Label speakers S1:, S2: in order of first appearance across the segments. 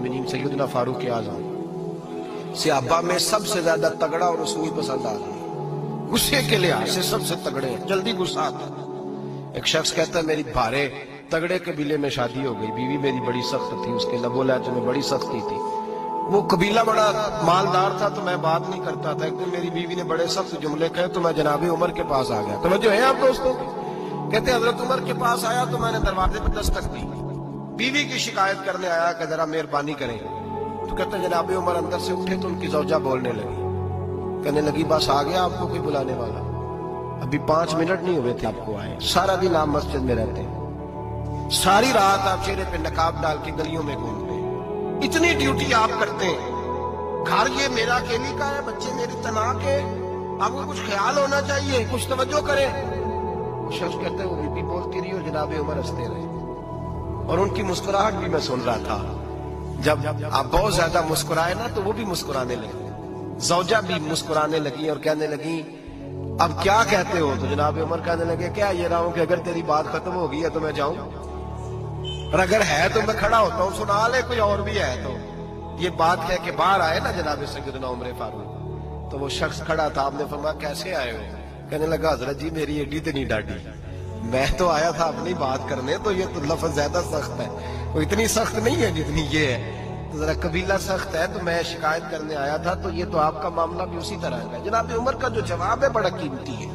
S1: मोमिनीन सैयदना फारूक आज़म सहाबा में सबसे ज्यादा तगड़ा और रसूल पसंद आदमी, गुस्से के लिहाज से सबसे तगड़े, जल्दी गुस्सा आता। एक शख्स कहता है मेरी भारे तगड़े कबीले में शादी हो गई, बीवी मेरी बड़ी सख्त थी, उसके लबो लहजे में बड़ी सख्ती थी। वो कबीला बड़ा मालदार था तो मैं बात नहीं करता था। एक दिन मेरी बीवी ने बड़े सख्त जुमले कहे तो मैं जनाबे उमर के पास आ गया। तो जो है आप दोस्तों, कहते हजरत उमर के पास आया तो मैंने दरवाजे पर दस्तक दी, बीवी की शिकायत करने आया कि जरा मेहरबानी करें। तो कहते जनाबे उमर अंदर से उठे तो उनकी ज़ौजा बोलने लगी, कहने लगी बस आ गया आपको कोई बुलाने वाला, अभी 5 मिनट नहीं हुए थे आपको आए, सारा दिन आप मस्जिद में रहते हैं, सारी रात आप चेहरे पे नकाब डाल के गलियों में घूमते हैं, इतनी ड्यूटी आप करते हैं, घर ये मेरा अकेली का है, बच्चे मेरी तना के, आपको कुछ ख्याल होना चाहिए, कुछ तवज्जो करें। शख्स कहते वो बीबी बोलती रही और जनाबे उमर हंसते रहे और उनकी मुस्कुराहट भी मैं सुन रहा था। जब आप बहुत ज्यादा मुस्कुराए ना तो वो भी मुस्कुराने लगे, ज़ौजा भी मुस्कुराने लगी और कहने लगी अब क्या कहते हो? तो जनाब उमर कहने लगे क्या ये रहा हूं कि अगर तेरी बात खत्म हो गई है तो मैं जाऊं, और अगर है तो मैं खड़ा होता हूं, सुना ले कोई और भी है तो। ये बात कह के बाहर आए ना जनाब सैयदना उमर फारूक, तो वो शख्स खड़ा था, आपने फरमाया कैसे आए हो? कहने लगा हजरत जी मेरी एडी तो नहीं डाटी, मैं तो आया था अपनी बात करने, तो ये तो लफ्ज ज्यादा सख्त है, वो इतनी सख्त नहीं है जितनी ये है, तो जरा कबीला सख्त है तो मैं शिकायत करने आया था, तो ये तो आपका मामला भी उसी तरह का है। जनाब उमर का जो जवाब है बड़ा कीमती है।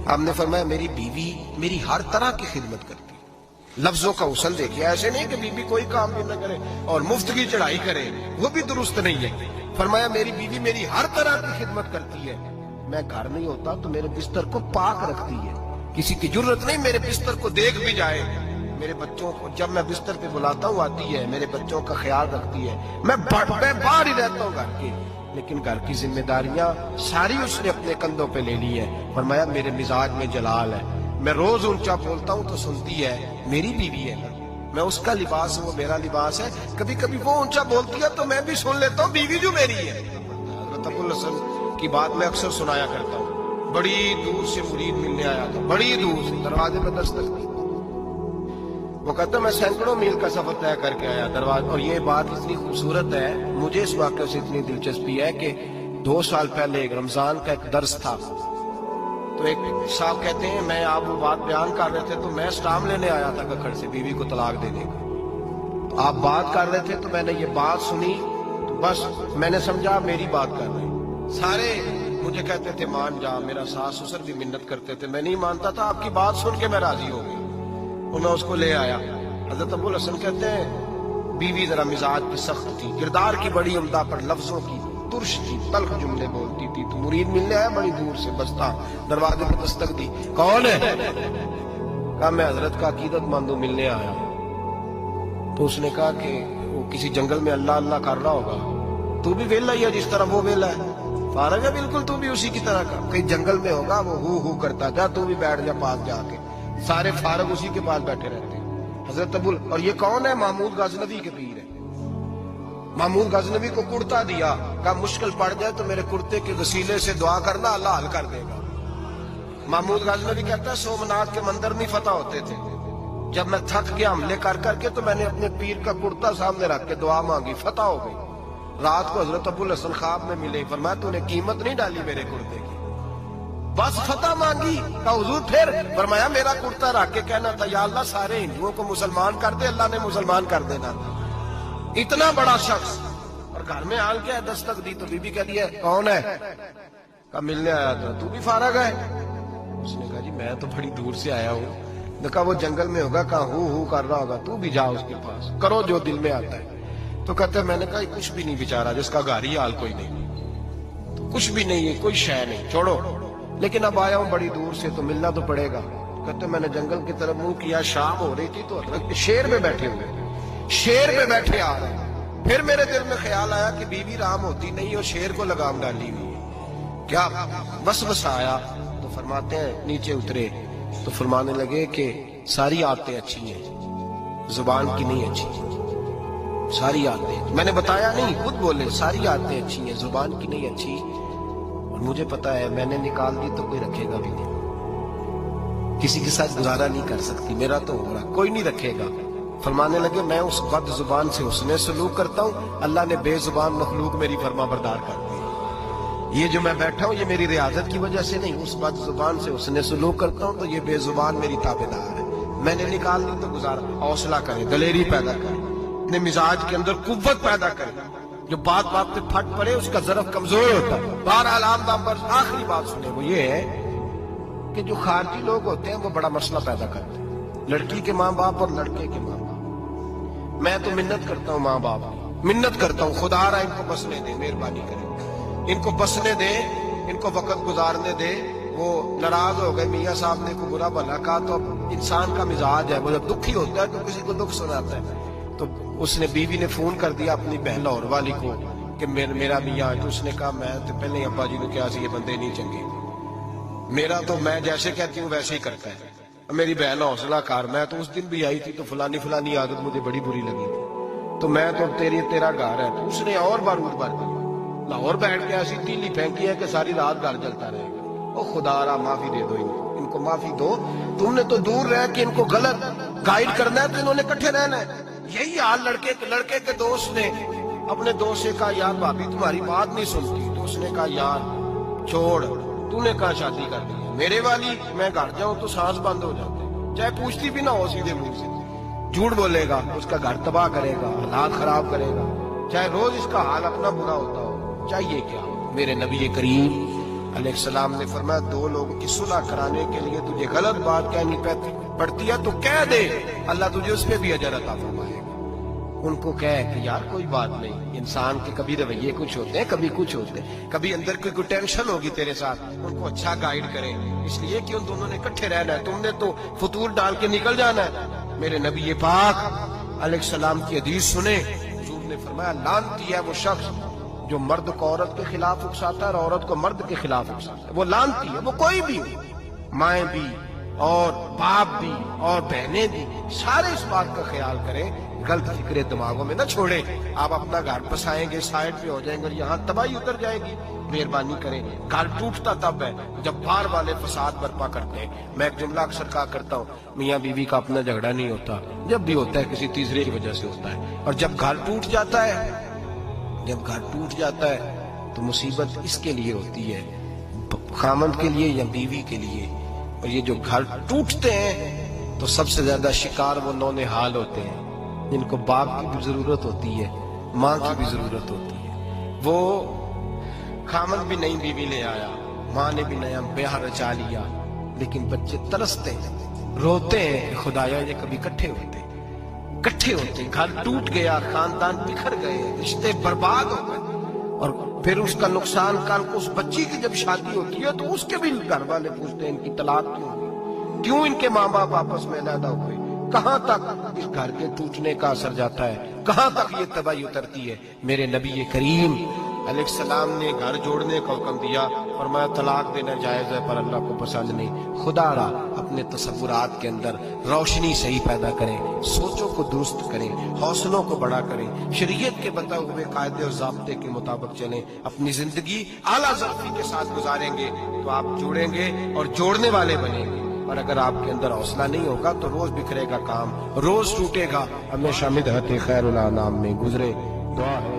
S1: आपने फरमाया मेरी बीवी मेरी हर तरह की खिदमत करती है। लफ्जों का उसल देखिए, ऐसे नहीं कि बीवी कोई काम भी न करे और मुफ्त की चढ़ाई करे, वो भी दुरुस्त नहीं है। फरमाया मेरी बीवी मेरी हर तरह की खिदमत करती है, मैं घर नहीं होता तो मेरे बिस्तर को पाक रखती है, किसी की जरूरत नहीं मेरे बिस्तर को देख भी जाए, मेरे बच्चों को जब मैं बिस्तर पे बुलाता हूँ आती है, मेरे बच्चों का ख्याल रखती है, मैं बाहर ही रहता हूँ घर के, लेकिन घर की जिम्मेदारियां सारी उसने अपने कंधों पे ले ली है। फरमाया मेरे मिजाज में जलाल है, मैं रोज ऊंचा बोलता हूँ तो सुनती है, मेरी बीवी है ना, मैं उसका लिबास है वो मेरा लिबास है, कभी कभी वो ऊंचा बोलती है तो मैं भी सुन लेता हूँ, बीवी जो मेरी है। हज़रत अबुल हसन की बात मैं अक्सर सुनाया करता हूँ, बड़ी दूर से मुरीद मिलने आया था, बड़ी दूर से, दरवाजे में दस्तक दी, वो कहता मैं सैकड़ों मील का सफर तय करके आया दरवाजे, और ये बात इतनी खूबसूरत है, मुझे इस वाक़े से इतनी दिलचस्पी है कि 2 साल पहले एक रमजान का एक दर्स था, तो एक साहब कहते हैं मैं आप वो बात बयान कर रहे थे तो मैं स्टाम लेने आया था कखड़ से बीवी को तलाक देने का, तो आप बात कर रहे थे तो मैंने ये बात सुनी, तो बस मैंने समझा मेरी बात कर रहे हैं, सारे मुझे कहते थे मान जा, मेरा सास ससुर भी मिन्नत करते थे, मैं नहीं मानता था, आपकी बात सुन के मैं राजी हो गया, तो मैं उसको ले आया। हजरत अबुल हसन कहते हैं बीवी जरा मिजाज की सख्त थी, किरदार की बड़ी उम्दा पर लफ्जों की तुर्श थी, तल्ख जुमले बोलती थी, तो मुरीद मिलने आया बड़ी दूर से, बस्ता दरवाजे पर दस्तक दी, कौन है? कहा मैं हजरत का अकीदतमंद मिलने आया। तो उसने कहा कि वो किसी जंगल में अल्लाह अल्लाह कर रहा होगा, तू भी वेला ही है जिस तरह वो वेला है, फारग है बिल्कुल तू भी उसी की तरह का, कहीं जंगल में होगा वो हु करता, जा तू भी बैठ जा पास जाके, सारे फारग उसी के पास बैठे रहते हैं। हजरत अबुल, और ये कौन है? महमूद गजनवी के पीर है। महमूद गजनवी को कुर्ता दिया, कहा मुश्किल पड़ जाए तो मेरे कुर्ते के वसीले से दुआ करना, अल्लाह हल कर देगा। महमूद गजनवी कहता है सोमनाथ के मंदिर नहीं फतह होते थे, जब मैं थक गया हमले कर करके तो मैंने अपने पीर का कुर्ता सामने रख के दुआ मांगी, फतह हो गई। रात को हजरत अबुल हसन ख्वाब में मिले, फरमाया तूने कीमत नहीं डाली मेरे कुर्ते की, बस फतह मांगी। कहा हुजूर फिर? फरमाया मेरा कुर्ता रख के कहना था या अल्लाह सारे हिंदुओं को मुसलमान कर दे, अल्लाह ने मुसलमान कर देना था। इतना बड़ा शख्स, और घर में हाल क्या है, दस्तक दी तो बीबी कह दिया कौन है? कहा मिलने आया था, तू भी फारग है? उसने कहा जी मैं तो बड़ी दूर से आया हूँ। कहा वो जंगल में होगा, कहा हु कर रहा होगा, तू भी जा उसके पास, करो जो दिल में आता है। तो कहते मैंने कहा कुछ भी नहीं बेचारा, जिसका घर ही हाल कोई नहीं, तो कुछ भी नहीं है, कोई शय नहीं, छोड़ो, लेकिन अब आया हूं बड़ी दूर से तो मिलना तो पड़ेगा। कहते मैंने जंगल की तरफ मुंह किया, शाम हो रही थी तो शेर में बैठे हुए, शेर में बैठे आ रहे, फिर मेरे दिल में ख्याल आया कि बीवी राम होती नहीं और शेर को लगाम डाली हुई है, क्या बस आया। तो फरमाते हैं नीचे उतरे तो फरमाने लगे कि सारी आदतें अच्छी हैं, जुबान की नहीं अच्छी, सारी आदतें, मैंने बताया नहीं, खुद बोले सारी आदतें अच्छी हैं, जुबान की नहीं अच्छी, और मुझे पता है मैंने निकाल दी तो कोई रखेगा भी नहीं, किसी के साथ गुजारा नहीं कर सकती, मेरा तो हो रहा, कोई नहीं रखेगा, فرمانے لگے میں اس بد زبان سے حسن سلوک کرتا ہوں، اللہ نے بے زبان مخلوق میری فرما بردار کر دی۔ یہ جو میں بیٹھا ہوں یہ میری ریاضت کی وجہ سے نہیں، اس بد زبان سے حسن سلوک کرتا ہوں تو یہ بے زبان میری تابعدار ہے، میں نے نکال دی تو گزارا۔ حوصلہ کرے، دلیری پیدا کرے، اپنے مزاج کے اندر قوت پیدا کرے، جو بات بات پہ پھٹ پڑے اس کا ظرف کمزور ہوتا ہے۔ بہرحال عام طور پر آخری بات سنے وہ یہ ہے کہ جو خارجی لوگ ہوتے ہیں وہ بڑا مسئلہ پیدا کرتے ہیں، لڑکی کے ماں باپ اور لڑکے کے ماں باپ۔ میں تو منت کرتا ہوں ماں باپ کی، منت کرتا ہوں خدا را ان کو بسنے دے، مہربانی کرے ان کو بسنے دے، ان کو وقت گزارنے دے۔ وہ ناراض ہو گئے، میاں صاحب نے کوئی برا بھلا کہا تو اب انسان کا مزاج ہے، وہ جب دکھی ہوتا ہے تو کسی کو دکھ سناتا ہے۔ تو اس نے بیوی نے فون کر دیا اپنی بہن لاہور والی کو کہ میرا میاں، تو اس نے کہا میں تو پہلے ہی ابا جی نے کہا سی یہ بندے نہیں چنگے، میرا تو میں جیسے کہتی ہوں ویسے ہی کرتا ہے۔ میری بہن حوصلہ کار، میں تو اس دن بھی آئی تھی تو فلانی عادت مجھے بڑی بری لگی تھی، تو میں تو تیرا گھر ہے، تو اس نے اور بارود بھر دیا، لاہور بیٹھ کے ایسی تیلی پھینکی ہے کہ ساری رات گھر جلتا رہے گا۔ او خدا را معافی دے دو ان کو معافی دو، تم نے تو دور رہ کے ان کو غلط گائیڈ کرنا ہے تو انہوں نے کٹھے رہنا ہے۔ یہی حال لڑکے کے دوست نے اپنے دوست سے کہا یار بھابی تمہاری بات نہیں سنتی، تو اس نے کہا یار چھوڑ، تو نے کہا شادی کر دی میرے والی، میں گھر جاؤں تو سانس بند ہو جاتے، چاہے پوچھتی بھی نہ ہو سیدھے منہ سے، جھوٹ بولے گا، اس کا گھر تباہ کرے گا، حالات خراب کرے گا، چاہے روز اس کا حال اپنا برا ہوتا ہو۔ چاہیے کیا؟ میرے نبی کریم علیہ السلام نے فرمایا دو لوگوں کی صلح کرانے کے لیے تجھے غلط بات کہنی پڑتی ہے تو کہہ دے، اللہ تجھے اس پہ بھی اجر عطا فرمائے گا۔ ان کو کہے کہ یار کوئی بات نہیں، انسان کے کبھی رویے کچھ ہوتے ہیں، کبھی کچھ ہوتے ہیں، کبھی اندر کوئی ٹینشن ہوگی تیرے ساتھ، ان کو اچھا گائیڈ کریں، اس لیے کہ ان دونوں نے اکٹھے رہنا ہے، تم نے تو فطور ڈال کے نکل جانا ہے۔ میرے نبی پاک علیہ السلام کی حدیث سنیں، حضور نے فرمایا لعنتی ہے وہ شخص جو مرد کو عورت کے خلاف اکساتا ہے اور عورت کو مرد کے خلاف اکساتا ہے، وہ لعنتی ہے، وہ کوئی بھی ہو، مائیں بھی اور باپ بھی اور بہنیں بھی، سارے اس بات کا خیال کریں، غلط فکریں دماغوں میں نہ چھوڑیں۔ آپ اپنا گھر بسائیں گے، سائڈ پہ ہو جائیں گے اور یہاں تباہی اتر جائے گی۔ مہربانی کریں، گھر ٹوٹتا تب ہے جب باہر والے فساد برپا کرتے ہیں۔ میں ایک جملہ اکثر کہا کرتا ہوں، میاں بیوی کا اپنا جھگڑا نہیں ہوتا، جب بھی ہوتا ہے کسی تیسرے کی وجہ سے ہوتا ہے، اور جب گھر ٹوٹ جاتا ہے تو مصیبت اس کے لیے ہوتی ہے، خامند کے لیے یا بیوی کے لیے۔ اور یہ جو گھر ٹوٹتے ہیں تو سب سے زیادہ شکار وہ نونہال ہوتے ہیں جن کو باپ کی بھی ضرورت ہوتی ہے، ماں کی بھی ضرورت ہوتی ہے۔ وہ خامند بھی نئی بیوی لے آیا، ماں نے بھی نیا بیاہ رچا لیا، لیکن بچے ترستے ہیں، روتے ہیں کہ خدایا یہ کبھی کٹھے ہوتے، گھر ٹوٹ گیا، خاندان بکھر گئے، رشتے برباد ہو گئے، اور پھر اس کا نقصان کان کو اس بچی کی جب شادی ہوتی ہے تو اس کے بھی گھر والے پوچھتے ہیں ان کی طلاق کیوں ہوئی، کیوں ان کے ماں باپ آپس میں علیحدہ ہوئے، کہاں تک اس گھر کے ٹوٹنے کا اثر جاتا ہے، کہاں تک یہ تباہی اترتی ہے۔ میرے نبی کریم علیہ السلام نے گھر جوڑنے کا حکم دیا، فرمایا طلاق دینا جائز ہے پر اللہ کو پسند نہیں۔ خدا را اپنے تصورات کے اندر روشنی صحیح پیدا کریں، سوچوں کو درست کریں، حوصلوں کو بڑا کریں، شریعت کے بتائے ہوئے قاعدے اور ضابطے کے مطابق چلیں، اپنی زندگی اعلیٰ ظرفی کے ساتھ گزاریں گے تو آپ جوڑیں گے اور جوڑنے والے بنیں گے۔ اور اگر آپ کے اندر حوصلہ نہیں ہوگا تو روز بکھرے گا کام، روز ٹوٹے گا۔ ہمیشہ مدحت خیر الانام میں گزرے، دعا ہے